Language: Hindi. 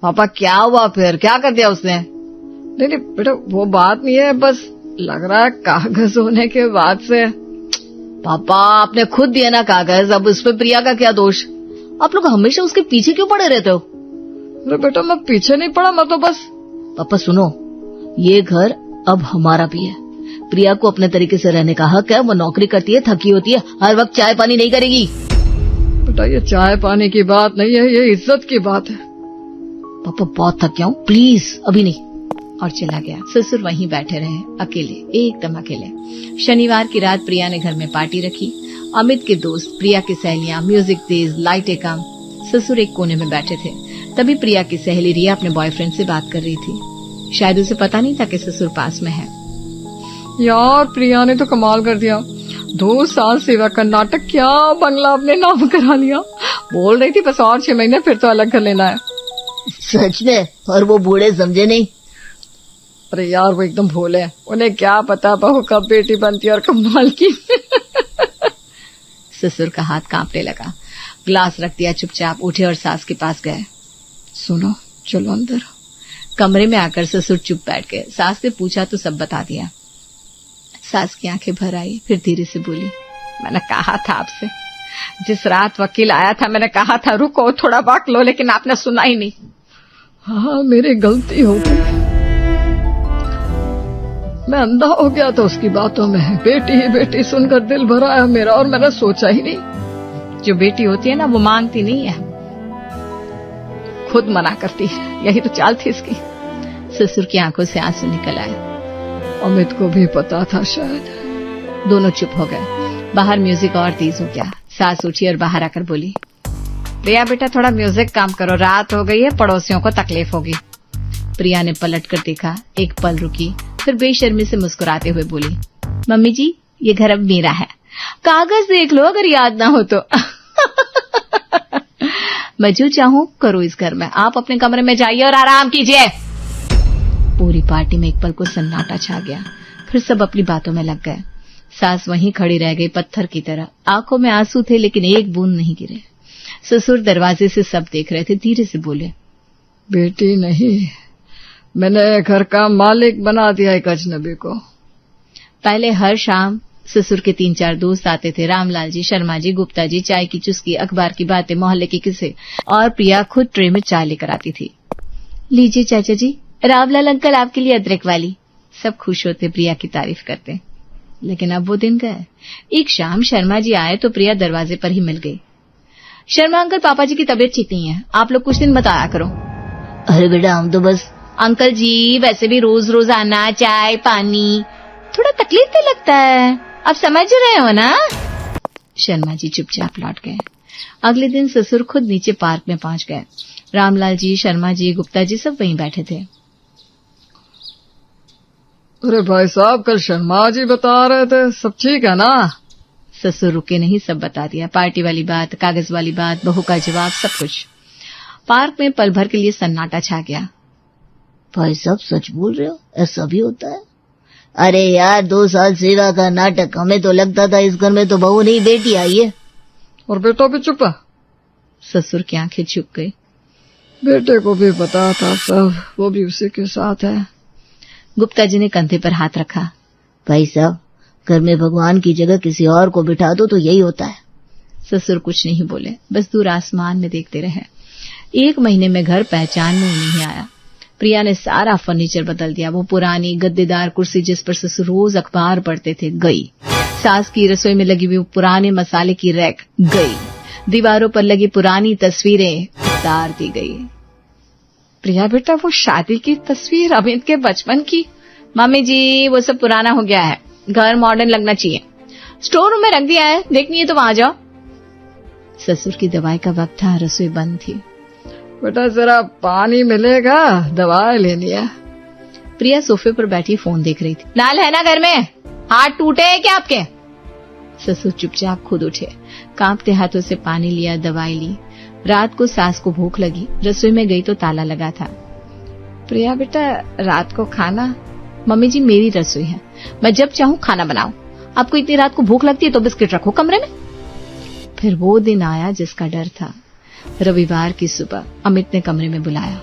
पापा क्या हुआ फिर, क्या कर दिया उसने? नहीं बेटा वो बात नहीं है, बस लग रहा है कागज होने के बाद से। पापा आपने खुद दिया ना कागज, अब उसपे प्रिया का क्या दोष? आप लोग हमेशा उसके पीछे क्यों पड़े रहते हो? अरे बेटा मैं पीछे नहीं पड़ा, मैं तो बस। पापा सुनो, ये घर अब हमारा भी है। प्रिया को अपने तरीके से रहने का हक है। वो नौकरी करती है, थकी होती है, हर वक्त चाय पानी नहीं करेगी। बेटा ये चाय पानी की बात नहीं है, ये इज्जत की बात है। पापा बहुत थक गया हूँ, प्लीज अभी नहीं। और चला गया। ससुर वहीं बैठे रहे, अकेले, एकदम अकेले। शनिवार की रात प्रिया ने घर में पार्टी रखी। अमित के दोस्त, प्रिया की सहेलियां, म्यूजिक तेज, लाइटें कम। ससुर एक कोने में बैठे थे। तभी प्रिया की सहेली रिया अपने बॉयफ्रेंड से बात कर रही थी। शायद उसे पता नहीं था कि ससुर पास में है। यार प्रिया ने तो कमाल कर दिया, 2 साल सेवा कर्नाटक, क्या बंगला अपने नाम करा लिया। बोल रही थी बस और 6 महीने फिर तो अलग कर लेना है। सच में? और वो बूढ़े समझे नहीं? अरे यार वो एकदम भोले हैं, उन्हें क्या पता बहू कब बेटी बनती है और कब मालकिन। ससुर का हाथ कांपने लगा। ग्लास रख दिया, चुपचाप उठे और सास के पास गए। सुनो चलो अंदर। कमरे में आकर ससुर चुप बैठ गए। सास ने पूछा तो सब बता दिया। सास की आंखें भर आई, फिर धीरे से बोली, मैंने कहा था आपसे, जिस रात वकील आया था मैंने कहा था रुको थोड़ा बाक लो, लेकिन आपने सुना ही नहीं। हाँ मेरी गलती हो गई, मैं अंधा हो गया था उसकी बातों में। बेटी ही बेटी सुनकर दिल भर आया मेरा, और मैंने सोचा ही नहीं। जो बेटी होती है ना वो मांगती नहीं है, खुद मना करती है। यही तो चाल थी इसकी। ससुर की आंखों से आंसू निकल आए। अमित को भी पता था शायद। दोनों चुप हो गए। बाहर म्यूजिक और तेज हो गया। सास उठी और बाहर आकर बोली, प्रिया बेटा थोड़ा म्यूजिक कम करो, रात हो गई है, पड़ोसियों को तकलीफ होगी। प्रिया ने पलट कर देखा, एक पल रुकी, फिर बेशर्मी से मुस्कुराते हुए बोली, मम्मी जी ये घर अब मेरा है, कागज देख लो अगर याद ना हो तो। मैं जो चाहूं करो इस घर में, आप अपने कमरे में जाइए और आराम कीजिए। पूरी पार्टी में एक पल को सन्नाटा छा गया। फिर सब अपनी बातों में लग गए। सास वहीं खड़ी रह गई पत्थर की तरह। आंखों में आंसू थे लेकिन एक बूंद नहीं गिरे। ससुर दरवाजे से सब देख रहे थे। धीरे से बोले, बेटी नहीं, मैंने घर का मालिक बना दिया एक अजनबी को। पहले हर शाम ससुर के 3-4 दोस्त आते थे, रामलाल जी, शर्मा जी, गुप्ता जी, चाय की चुस्की, अखबार की बातें, मोहल्ले के किस्से, और प्रिया खुद ट्रे में चाय लेकर आती थी। लीजिए चाचा जी, रामलाल अंकल आपके लिए अदरक वाली। सब खुश होते, प्रिया की तारीफ करते। लेकिन अब वो दिन गए। एक शाम शर्मा जी आए तो प्रिया दरवाजे पर ही मिल गई। शर्मा अंकल, पापा जी की तबीयत ठीक नहीं है, आप लोग कुछ दिन मत आया करो। अरे बेटा हम तो बस। अंकल जी वैसे भी रोज रोज आना, चाय पानी थोड़ा तकलीफ तो लगता है, आप समझ रहे हो ना। शर्मा जी चुपचाप लौट गए। अगले दिन ससुर खुद नीचे पार्क में पहुंच गए। रामलाल जी, शर्मा जी, गुप्ता जी सब वहीं बैठे थे। अरे भाई साहब, कल शर्मा जी बता रहे थे सब ठीक है ना? ससुर रुके नहीं, सब बता दिया। पार्टी वाली बात, कागज वाली बात, बहू का जवाब, सब कुछ। पार्क में पल भर के लिए सन्नाटा छा गया। भाई साहब सच बोल रहे हो, ऐसा भी होता है? अरे यार 2 साल सेवा का नाटक, हमें तो लगता था इस घर में तो बहू नहीं बेटी आई है। और बेटा भी चुप है। ससुर की आंखें झुक गई। बेटे को भी पता था सब, वो भी उसी के साथ है। गुप्ता जी ने कंधे पर हाथ रखा। भाई साहब घर में भगवान की जगह किसी और को बिठा दो तो यही होता है। ससुर कुछ नहीं बोले, बस दूर आसमान में देखते रहे। 1 महीने में घर पहचान में नहीं आया। प्रिया ने सारा फर्नीचर बदल दिया। वो पुरानी गद्देदार कुर्सी जिस पर ससुर रोज अखबार पढ़ते थे गई। सास की रसोई में लगी हुई पुराने मसाले की रैक गई। दीवारों पर लगी पुरानी तस्वीरें उतार दी गई। प्रिया बेटा वो शादी की तस्वीर अमित के बचपन की। मम्मी जी वो सब पुराना हो गया है, घर मॉडर्न लगना चाहिए। स्टोर रूम में रख दिया है, देखनी है तो वहां जाओ। ससुर की दवाई का वक्त था, रसोई बंद थी। बेटा जरा पानी मिलेगा, दवाई लेनी है। प्रिया सोफे पर बैठी फोन देख रही थी। लाल है ना घर में? हाथ टूटे हैं क्या आपके? ससुर चुपचाप खुद उठे, कांपते हाथों से पानी लिया, दवाई ली। रात को सास को भूख लगी, रसोई में गई तो ताला लगा था। प्रिया बेटा रात को खाना? मम्मी जी मेरी रसोई है, मैं जब चाहूँ खाना बनाऊं। आपको इतनी रात को भूख लगती है तो बिस्किट रखो कमरे में। फिर वो दिन आया जिसका डर था। रविवार की सुबह अमित ने कमरे में बुलाया।